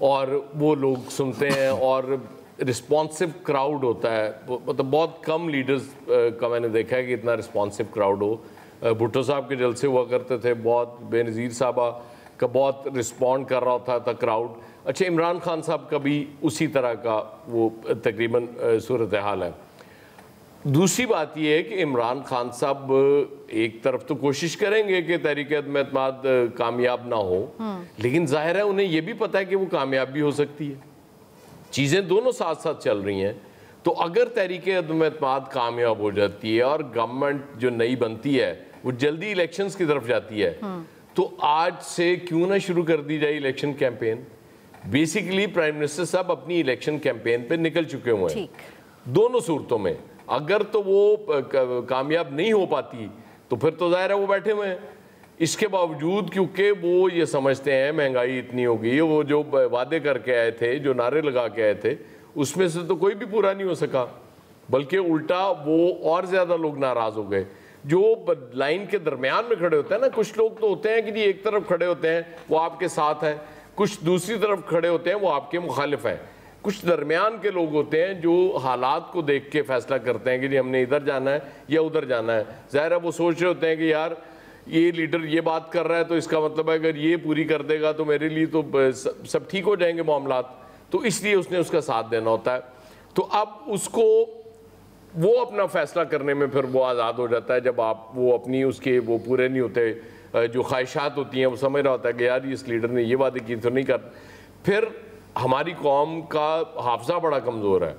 और वो लोग सुनते हैं और रिस्पॉन्सिव क्राउड होता है। मतलब बहुत कम लीडर्स का मैंने देखा है कि इतना रिस्पॉन्सिव क्राउड हो। भुट्टो साहब के जलसे हुआ करते थे, बहुत बेनज़ीर साहबा का बहुत रिस्पॉन्ड कर रहा होता था क्राउड। अच्छा, इमरान खान साहब का भी उसी तरह का वो तकरीबन सूरत हाल है। दूसरी बात यह है कि इमरान खान साहब एक तरफ तो कोशिश करेंगे कि तहरीक अदम एतमाद कामयाब ना हो, लेकिन जाहिर है उन्हें यह भी पता है कि वो कामयाब भी हो सकती है। चीज़ें दोनों साथ साथ चल रही हैं। तो अगर तहरीक अदम एतमाद कामयाब हो जाती है और गवर्नमेंट जो नई बनती है वो जल्दी इलेक्शंस की तरफ जाती है, तो आज से क्यों ना शुरू कर दी जाए election campaign. Basically prime minister साहब अपनी इलेक्शन कैंपेन पे निकल चुके हुए हैं दोनों सूरतों में। अगर तो वो कामयाब नहीं हो पाती तो फिर तो जाहिर है वो बैठे हुए हैं। इसके बावजूद क्योंकि वो ये समझते हैं महंगाई इतनी हो गई, वो जो वादे करके आए थे, जो नारे लगा के आए थे, उसमें से तो कोई भी पूरा नहीं हो सका, बल्कि उल्टा वो और ज़्यादा लोग नाराज़ हो गए। जो लाइन के दरमियान में खड़े होते हैं ना, कुछ लोग तो होते हैं कि जी एक तरफ खड़े होते हैं वो आपके साथ हैं, कुछ दूसरी तरफ खड़े होते हैं वो आपके मुखालिफ हैं, कुछ दरमियान के लोग होते हैं जो हालात को देख के फैसला करते हैं कि जी हमने इधर जाना है या उधर जाना है। ज़ाहिर है वो सोच रहे होते हैं कि यार ये लीडर ये बात कर रहा है तो इसका मतलब है अगर ये पूरी कर देगा तो मेरे लिए तो सब ठीक हो जाएंगे मामलात, तो इसलिए उसने उसका साथ देना होता है। तो अब उसको वो अपना फैसला करने में फिर वो आज़ाद हो जाता है जब आप वो अपनी उसके वो पूरे नहीं होते, जो ख्वाहिशात होती हैं वो समझ रहा होता है कि यार इस लीडर ने ये वादे की तो नहीं कर। फिर हमारी कौम का हाफजा बड़ा कमज़ोर है,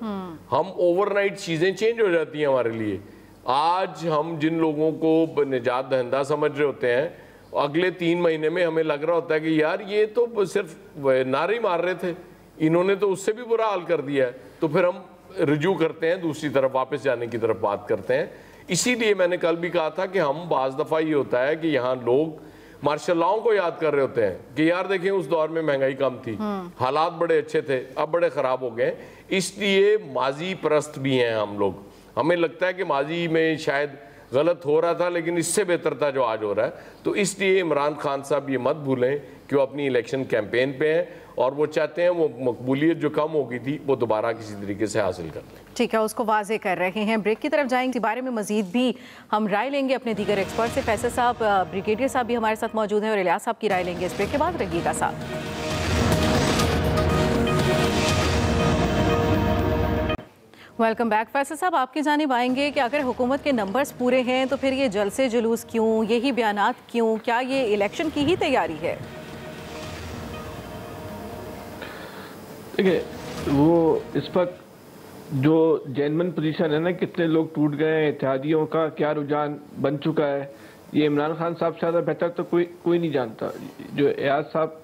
हम ओवरनाइट चीज़ें चेंज हो जाती हैं हमारे लिए। आज हम जिन लोगों को निजात दहिंदा समझ रहे होते हैं, अगले 3 महीने में हमें लग रहा होता है कि यार ये तो सिर्फ नारे ही मार रहे थे, इन्होंने तो उससे भी बुरा हाल कर दिया है। तो फिर हम रिज्यू करते हैं, दूसरी तरफ वापस जाने की तरफ बात करते हैं। इसीलिए मैंने कल भी कहा था कि हम बाज़ दफ़ा ये होता है कि यहाँ लोग मार्शल लॉ को याद कर रहे होते हैं कि यार देखें उस दौर में महंगाई कम थी, हालात बड़े अच्छे थे, अब बड़े ख़राब हो गए। इसलिए माजी परस्त भी हैं हम लोग। हमें लगता है कि माजी में शायद गलत हो रहा था लेकिन इससे बेहतर था जो आज हो रहा है। तो इसलिए इमरान खान साहब ये मत भूलें कि वो अपनी इलेक्शन कैंपेन पे हैं और वो चाहते हैं वो मकबूलियत जो कम हो गई थी वो दोबारा किसी तरीके से हासिल कर लें। ठीक है, उसको वाजे कर रहे हैं। ब्रेक की तरफ जाएंगे, इस बारे में मजीद भी हम राय लेंगे अपने दीगर एक्सपर्ट से। फैसल साहब, ब्रिगेडियर साहब भी हमारे साथ मौजूद हैं और इलियास साहब की राय लेंगे इस ब्रेक के बाद। रहिएगा साहब। Welcome back. फैसल साहब, आपकी जानिब आएंगे कि अगर हुकूमत के नंबर्स पूरे हैं तो फिर ये जलसे जुलूस क्यों, यही बयानात क्यों, क्या ये इलेक्शन की ही तैयारी है? देखिए, वो इस वक्त जो जेन्युइन पोजीशन है ना, कितने लोग टूट गए, इत्तेहादियों का क्या रुझान बन चुका है, ये इमरान खान साहब से ज़्यादा बेहतर तो कोई नहीं जानता। जो एयाज साहब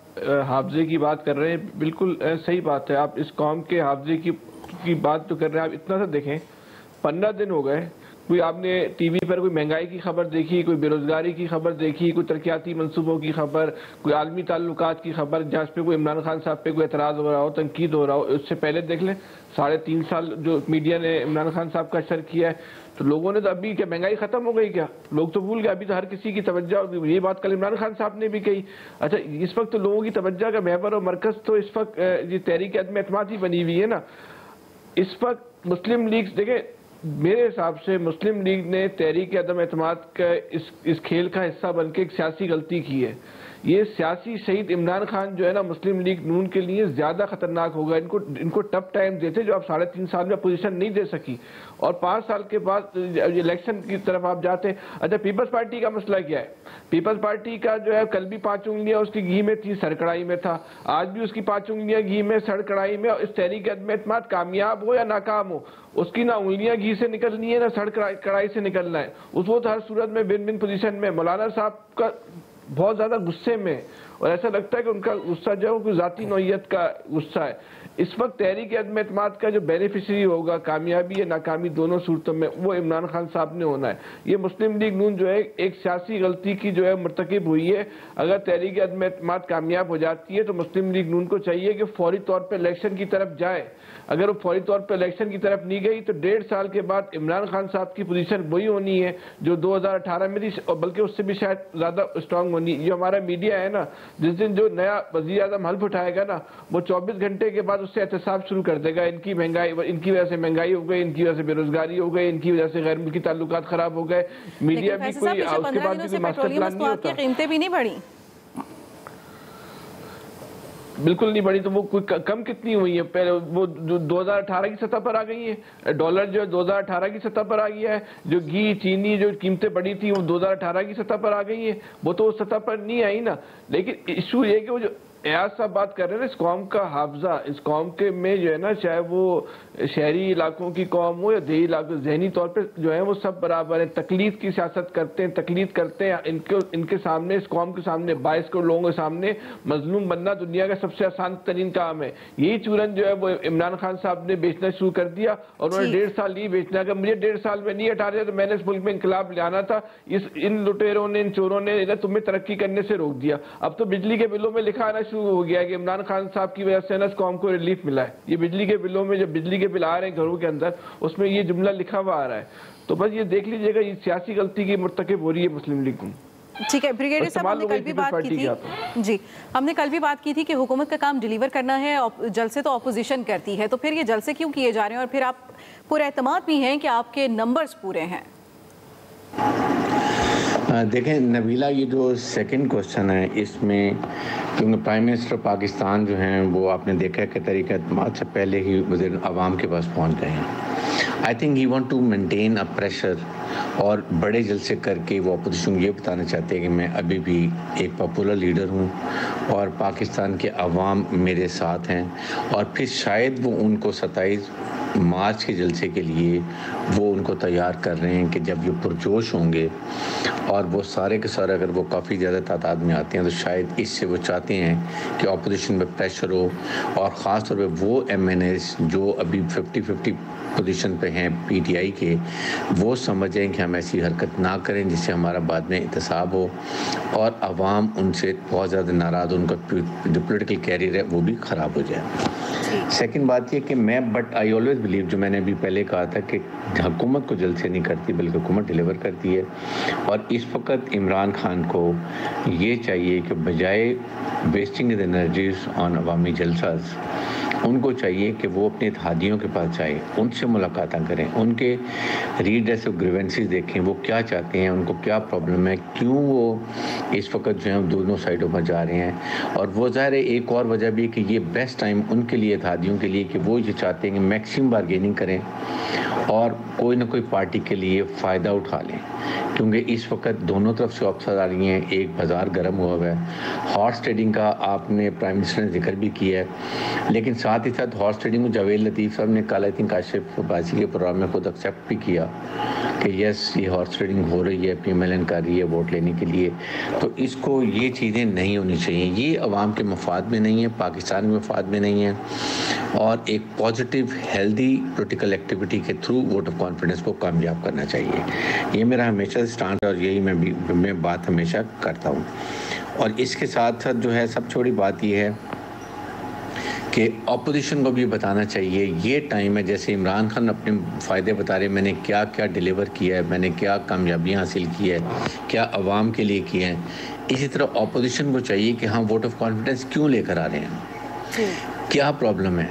हाफजे की बात कर रहे हैं, बिल्कुल सही बात है। आप इस कौम के हाफजे की बात तो कर रहे हैं। आप इतना सा देखें, 15 दिन हो गए, कोई आपने टीवी पर कोई महंगाई की खबर देखी, कोई बेरोजगारी की खबर देखी, कोई तरक्याती मंसूबों की खबर, कोई आलमी ताल्लुकात की खबर जहाँ पे कोई इमरान खान साहब पे कोई एतराज़ हो रहा हो, तनकीद हो रहा हो? उससे पहले देख लें, 3.5 साल जो मीडिया ने इमरान खान साहब का असर किया है, तो लोगों ने तो अभी क्या महंगाई खत्म हो गई क्या? लोग तो भूल गए। अभी तो हर किसी की तवज्जो, ये बात कल इमरान खान साहब ने भी कही। अच्छा, इस वक्त तो लोगों की तवज्जो का महवर और मरकज़ तो इस वक्त ये तहरीक अदम एतमाद ही बनी हुई है ना। इस वक्त मुस्लिम लीग, देखें मेरे हिसाब से मुस्लिम लीग ने तहरीक अदम एतमाद का इस खेल का हिस्सा बनके एक सियासी गलती की है। ये सियासी शहीद इमरान खान जो है ना, मुस्लिम लीग नून के लिए ज़्यादा खतरनाक होगा। इनको टफ टाइम देते जो आप 3.5 साल में पोजीशन नहीं दे सकी, और 5 साल के बाद इलेक्शन की तरफ आप जाते हैं। अच्छा, पीपल्स पार्टी का मसला क्या है? पीपल्स पार्टी का जो है, कल भी 5 उंगलियां उसकी घी में थी, सड़कड़ाई में था, आज भी उसकी 5 उंगलियां घी में, सड़कड़ाई में। इस तहरीक अदम एतमाद कामयाब हो या नाकाम हो, उसकी ना उंगलियां घी से निकलनी है ना सड़कड़ाई से निकलना है। उसको तो हर सूरत में बिन बिन पोजीशन में। मौलाना साहब का बहुत ज़्यादा गुस्से में, और ऐसा लगता है कि उनका गुस्सा जो है वो कोई ज़ाती नौइयत का गुस्सा है। इस वक्त तहरीक अदम एतमाद का जो बेनिफिशरी होगा, कामयाबी या नाकामी दोनों सूरतों में, वो इमरान खान साहब ने होना है। ये मुस्लिम लीग नून जो है एक सियासी गलती की जो है मुर्तकिब हुई है। अगर तहरीक अदम एतमाद कामयाब हो जाती है तो मुस्लिम लीग नून को चाहिए कि फौरी तौर पर इलेक्शन की तरफ जाए। अगर वो फौरी तौर पर इलेक्शन की तरफ नहीं गई तो 1.5 साल के बाद इमरान खान साहब की पोजीशन वही होनी है जो 2018 में थी, और बल्कि उससे भी शायद ज्यादा स्ट्रांग होनी। ये हमारा मीडिया है ना, जिस दिन जो नया वज़ीर आज़म हल्फ उठाएगा ना, वो 24 घंटे के बाद उससे एहतसाब शुरू कर देगा। इनकी महंगाई, इनकी वजह से महंगाई हो गई, इनकी वजह से बेरोजगारी हो गई, इनकी वजह से गैर मुल्की ताल्लुकात खराब हो गए। मीडिया भी कोई उसके बाद भी कोई मास्टर प्लान नहीं होता। कीमतें भी नहीं बढ़ी, बिल्कुल नहीं बढ़ी। तो वो कोई कम कितनी हुई है? पहले वो 2018 की सतह पर आ गई है। डॉलर जो है 2018 की सतह पर आ गया है। जो घी, चीनी, जो कीमतें बढ़ी थी वो 2018 की सतह पर आ गई है। वो तो उस सतह पर नहीं आई ना। लेकिन इशू ये कि वो जो एयाज साहब बात कर रहे हैं ना, इस कौम का हाफजा, इस कौम के में जो है ना, चाहे वो शहरी इलाकों की कौम हो या देही इलाकों, जहनी तौर पे जो है वो सब बराबर है। तकलीद की सियासत करते हैं, तकलीद करते हैं। इनके सामने, इस कौम के सामने, 22 करोड़ लोगों के सामने मजलूम बनना दुनिया का सबसे आसान तरीन काम है। यही चूरन जो है वो इमरान खान साहब ने बेचना शुरू कर दिया और उन्होंने 1.5 साल ही बेचना। अगर मुझे 1.5 साल में नहीं हटा दिया तो मैंने इस मुल्क में इंकलाब लाना था। इन लुटेरों ने, इन चोरों ने तुम्हें तरक्की करने से रोक दिया। अब तो बिजली के बिलों में लिखा आना शुरू हो गया है कि इमरान खान साहब की वजह से ना इस कौम को रिलीफ मिला है। ये बिजली के बिलों में, जब बिजली के बिल आ रहे हैं घरों के अंदर, उसमें ये जुमला लिखा हुआ आ रहा है। तो बस ये देख लीजिएगा, ये सियासी गलती की मुर्तकिब हो रही है मुस्लिम लीग को। ठीक है ब्रिगेडियर साहब, हमने कल भी बात की थी जी, हमने कल भी बात की थी कि हुकूमत का काम डिलीवर करना है, जल से तो अपोजिशन करती है, तो फिर ये जल से क्यों किए जा रहे हैं? और फिर आप पूरे एतमाद भी हैं कि आपके नंबर्स पूरे हैं? देखें नबीला, ये जो सेकंड क्वेश्चन है इसमें, क्योंकि प्राइम मिनिस्टर पाकिस्तान जो हैं वो आपने देखा कि तहरीक एतमाद से पहले ही वज़ीर आवाम के पास पहुंच गए हैं। I think he want to maintain a pressure, और बड़े जलसे करके वो अपोजिशन ये बताना चाहते हैं कि मैं अभी भी एक पॉपुलर लीडर हूँ और पाकिस्तान के अवाम मेरे साथ हैं। और फिर शायद वो उनको 27 मार्च के जलसे के लिए वो उनको तैयार कर रहे हैं कि जब ये पुरजोश होंगे और वो सारे के सारे अगर वो काफ़ी ज़्यादा तादाद में आते हैं तो शायद इससे वो चाहते हैं कि ऑपोजिशन पे प्रेशर हो, और ख़ास तौर पे वो MNAs जो अभी 50-50 पोजीशन पे हैं PTI के, वो समझें कि हम ऐसी हरकत ना करें जिससे हमारा बाद में इंतसाब हो और अवाम उनसे बहुत ज़्यादा नाराज़, उनका जो पोलिटिकल कैरियर है वो भी ख़राब हो जाए। सेकंड बात ये कि बट आई ऑलवेज बिलीव, जो मैंने अभी पहले कहा था कि हुकूमत को जल्द से नहीं करती बल्कि हुकूमत डिलीवर करती है। और इस वक्त इमरान खान को ये चाहिए कि बजाय वेस्टिंग द एनर्जीज ऑन अवामी जलसाज, उनको चाहिए कि वो अपने इत्तेहादियों के पास जाए, उनसे मुलाकातें करें, उनके रीड्रेस ऑफ ग्रीवेंसेस देखें, वो क्या चाहते हैं, उनको क्या प्रॉब्लम है, क्यों वो इस वक्त जो है दोनों साइडों पर जा रहे हैं। और वो ज़ाहिर है एक और वजह भी कि ये बेस्ट टाइम उनके लिए, इत्तेहादियों के लिए, कि वो ये चाहते हैं कि मैक्सिमम बारगेनिंग करें और कोई ना कोई पार्टी के लिए फ़ायदा उठा लें, क्योंकि इस वक्त दोनों तरफ से ऑप्शन आ रही हैं। एक बाज़ार गर्म हुआ हुआ है, हॉर्स ट्रेडिंग का आपने प्राइम मिनिस्टर ने जिक्र भी किया है, लेकिन साथ ही साथ हॉर्स ट्रेडिंग में जावेद लतीफ़ साहब ने कल आई थिंक काशिफ बासी के प्रोग्राम में खुद एक्सेप्ट भी किया कि यस ये हॉर्स ट्रेडिंग हो रही है, PMLN कर रही है वोट लेने के लिए। तो इसको ये चीज़ें नहीं होनी चाहिए, ये अवाम के मफाद में नहीं है, पाकिस्तान के मफाद में नहीं है। और एक पॉजिटिव हेल्दी पोलिटिकल एक्टिविटी के थ्रू वोट ऑफ कॉन्फिडेंस को कामयाब करना चाहिए। ये मेरा हमेशा स्टांड है और यही मैं बात हमेशा करता हूँ। और इसके साथ साथ जो है सबसे बड़ी बात ये है कि अपोजिशन को भी बताना चाहिए ये टाइम है, जैसे इमरान खान अपने फ़ायदे बता रहे, मैंने क्या क्या डिलीवर किया है, मैंने क्या कामयाबियाँ हासिल की है, क्या अवाम के लिए किए हैं, इसी तरह अपोजिशन को चाहिए कि हम वोट ऑफ कॉन्फिडेंस क्यों लेकर आ रहे हैं, क्या प्रॉब्लम है,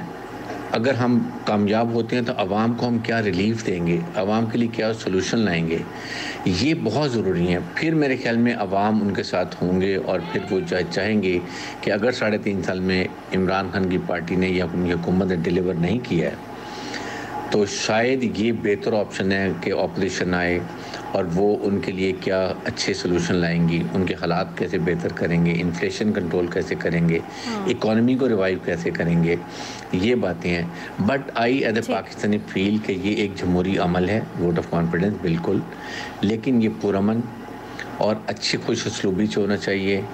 अगर हम कामयाब होते हैं तो आवाम को हम क्या रिलीफ देंगे, आवाम के लिए क्या सोल्यूशन लाएंगे, ये बहुत ज़रूरी है। फिर मेरे ख्याल में आवाम उनके साथ होंगे और फिर वो चाहेंगे कि अगर 3.5 साल में इमरान खान की पार्टी ने या उनकी हुकूमत ने डिलीवर नहीं किया है तो शायद ये बेहतर ऑप्शन है कि ऑपोजिशन आए और वो उनके लिए क्या अच्छे सोल्यूशन लाएंगी, उनके हालात कैसे बेहतर करेंगे, इन्फ्लेशन कंट्रोल कैसे करेंगे, इकोनॉमी को रिवाइव कैसे करेंगे, ये बातें हैं। But I as a Pakistani feel कि ये एक जमहूरी अमल है, वोट ऑफ कॉन्फिडेंस बिल्कुल, लेकिन ये पुरअमन और अच्छी खुश उसलूबी से होना चाहिए,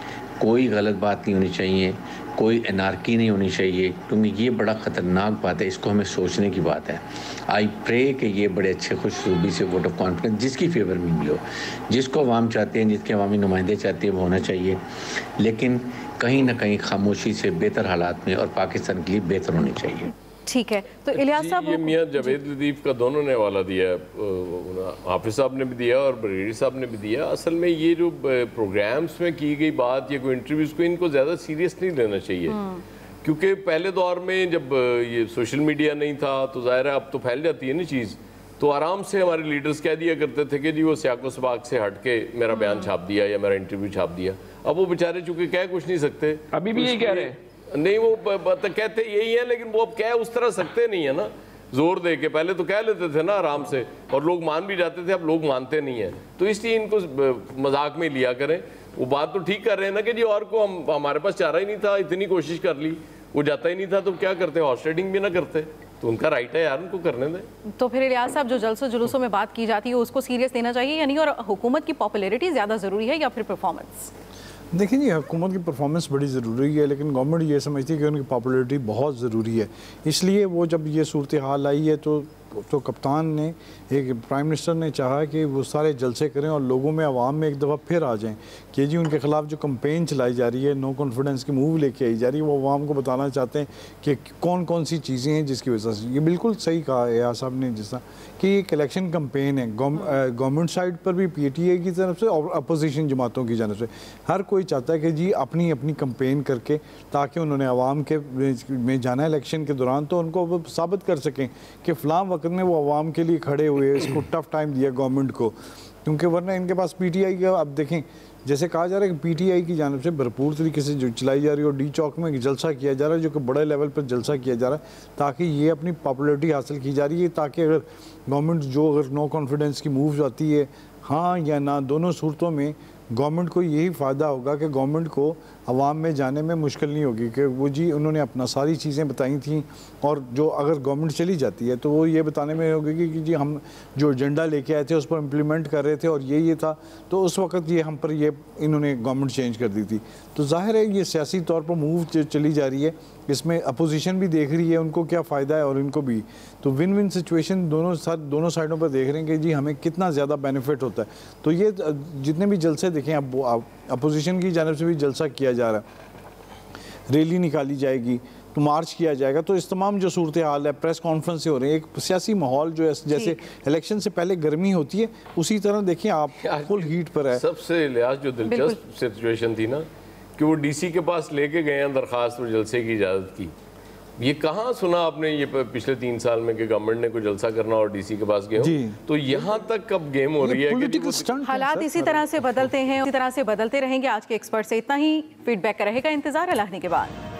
कोई गलत बात नहीं होनी चाहिए, कोई एनार्की नहीं होनी चाहिए, क्योंकि ये बड़ा ख़तरनाक बात है, इसको हमें सोचने की बात है। आई प्रे कि ये बड़े अच्छे खुशरूबी से वोट ऑफ कॉन्फिडेंस जिसकी फेवर में भी हो, जिसको अवाम चाहते हैं, जिसके अवामी नुमाइंदे चाहते हैं, वो होना चाहिए, लेकिन कहीं ना कहीं खामोशी से बेहतर हालात में और पाकिस्तान के लिए बेहतर होनी चाहिए। ठीक है, तो इलियास साहब, ये मियां जावेद लतीफ़ का दोनों ने हवाला दिया है, हाफिज़ साहब ने भी दिया और ब्रिगेडियर साहब ने भी दिया। असल में ये जो प्रोग्राम्स में की गई बात या कोई इंटरव्यूज़ को, इनको ज़्यादा सीरियस नहीं लेना चाहिए, क्योंकि पहले दौर में जब ये सोशल मीडिया नहीं था तो ज़ाहिर है अब तो फैल जाती है ना चीज़, तो आराम से हमारे लीडर्स कह दिया करते थे कि जी वो सियाको सबाक से हट के मेरा बयान छाप दिया या मेरा इंटरव्यू छाप दिया। अब वो बेचारे चूँकि कह कुछ नहीं सकते, अभी भी यही कह रहे हैं, नहीं वो कहते यही है, लेकिन वो अब कह उस तरह सकते नहीं है ना, जोर दे के। पहले तो कह लेते थे ना आराम से और लोग मान भी जाते थे, अब लोग मानते नहीं है, तो इसलिए इनको मजाक में लिया करें। वो बात तो ठीक कर रहे हैं ना कि जी और को हमारे पास चारा ही नहीं था, इतनी कोशिश कर ली, वो जाता ही नहीं था, तो क्या करते, हॉर्स राइडिंग भी ना करते, तो उनका राइट है यार, उनको करने दें। तो फिर इलियास साहब, जो जलसों जुलूसों में बात की जाती है उसको सीरियस लेना चाहिए या नहीं, और हुकूमत की पॉपुलैरिटी ज़्यादा ज़रूरी है या फिर परफॉर्मेंस? देखिए जी, हुकूमत की परफॉर्मेंस बड़ी ज़रूरी है, लेकिन गवर्नमेंट ये समझती है कि उनकी पॉपुलैरिटी बहुत ज़रूरी है। इसलिए वो जब ये सूरत हाल आई है तो कप्तान ने, एक प्राइम मिनिस्टर ने चाहा कि वो सारे जलसे करें और लोगों में, आवाम में एक दफ़ा फिर आ जाएं कि जी उनके ख़िलाफ़ जो कैंपेन चलाई जा रही है, नो कॉन्फिडेंस की मूव लेके आई जा रही है, वो आवाम को बताना चाहते हैं कि कौन कौन सी चीज़ें हैं जिसकी वजह से। ये बिल्कुल सही कहा है साहब ने, जिस तरह कि एक इलेक्शन कैंपेन है, गवर्नमेंट साइड पर भी PTI की तरफ से और अपोजिशन जमातों की जानब से हर कोई चाहता है कि जी अपनी अपनी कैंपेन करके, ताकि उन्होंने आवाम के में जाना है इलेक्शन के दौरान, तो उनको वो साबित कर सकें कि फ़लाँ वक्त में वो आवाम के लिए खड़े हुए, इसको टफ टाइम दिया गवर्नमेंट को, क्योंकि वरना इनके पास PTI का, अब देखें जैसे कहा जा रहा है कि PTI की जानब से भरपूर तरीके से जो चलाई जा रही है और डी चौक में जलसा किया जा रहा है, जो कि बड़े लेवल पर जलसा किया जा रहा है, ताकि ये अपनी पॉपुलैरिटी हासिल की जा रही है, ताकि अगर गवर्नमेंट जो अगर नो कॉन्फिडेंस की मूव आती है, हाँ या ना, दोनों सूरतों में गवर्नमेंट को यही फ़ायदा होगा कि गवर्नमेंट को अवाम में जाने में मुश्किल नहीं होगी, कि वो जी उन्होंने अपना सारी चीज़ें बताई थी, और जो अगर गवर्नमेंट चली जाती है तो वो ये बताने में होगी कि जी हम जो एजेंडा लेके आए थे उस पर इम्प्लीमेंट कर रहे थे और ये था, तो उस वक्त ये हम पर ये इन्होंने गवर्नमेंट चेंज कर दी थी। तो जाहिर है ये सियासी तौर पर मूव चली जा रही है, इसमें अपोजिशन भी देख रही है उनको क्या फ़ायदा है और इनको भी, तो विन विन सिचुएशन दोनों साइडों पर देख रहे हैं कि जी हमें कितना ज़्यादा बेनिफिट होता है। तो ये जितने भी जलसे देखें, अब अपोजिशन की जानब से भी जलसा किया जा रहा है, रैली निकाली जाएगी, तो मार्च किया जाएगा, तो इस तमाम जो सूरत हाल है, प्रेस कॉन्फ्रेंस हो रहे हैं, एक सियासी माहौल जो है जैसे इलेक्शन से पहले गर्मी होती है उसी तरह देखिए आप फुल हीट पर है। सबसे लिहाज जो दिलचस्प सिचुएशन थी ना कि वो DC के पास लेके गए हैं दरखास्त और जलसे की इजाज़त की। ये कहाँ सुना आपने ये पिछले 3 साल में कि गवर्नमेंट ने कोई जलसा करना और DC के पास गए, तो यहाँ तक कब गेम हो रही है कि हालात इसी तरह से बदलते हैं, इसी तरह से बदलते रहेंगे। आज के एक्सपर्ट से इतना ही, फीडबैक का रहेगा इंतजार अलाहने के बाद।